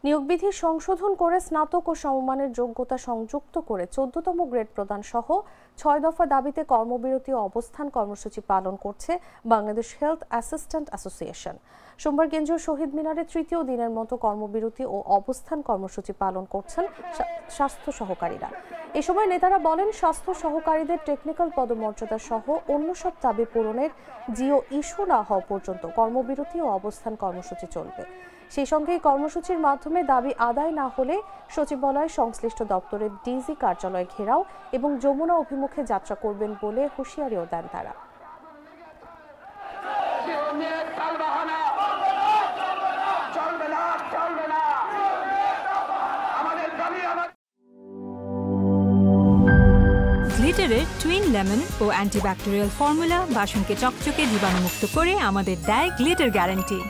নিয়োগ বিধি সংশোধন করে স্নাতক ও সমমানের যোগ্যতা সংযুক্ত করে 14তম গ্রেড প্রদান সহ 6 দফা দাবিতে কর্মবিরতি ও অবস্থান কর্মসূচি পালন করছে বাংলাদেশ হেলথ অ্যাসিস্ট্যান্ট অ্যাসোসিয়েশন। সোমবার কেন্দ্রীয় শহীদ মিনারে তৃতীয় দিনের মতো কর্মবিরতি ও অবস্থান কর্মসূচি পালন করছেন স্বাস্থ্য সহকারীরা। এ সময় নেতারা বলেন, স্বাস্থ্য সহকারীদের টেকনিক্যাল পদমর্যাদা সহ অন্য সব দাবি পূরণের জিও ইস্যু না হওয়া পর্যন্ত কর্মবিরতি ও অবস্থান কর্মসূচি চলবে। সেই সঙ্গে এই কর্মসূচির মাধ্যমে দাবি আদায় না হলে সচিবালয় সংশ্লিষ্ট দপ্তরের ডিজি কার্যালয় ঘেরাও এবং যমুনা অভিমুখে যাত্রা করবেন বলে হুঁশিয়ারিও দেন তারা। গ্লিটারের টুইন লেমন ও অ্যান্টিব্যাকটেরিয়াল ফর্মুলা বাসনকে চকচকে জীবাণুমুক্ত করে আমাদের দেয় গ্লিটার গ্যারান্টি।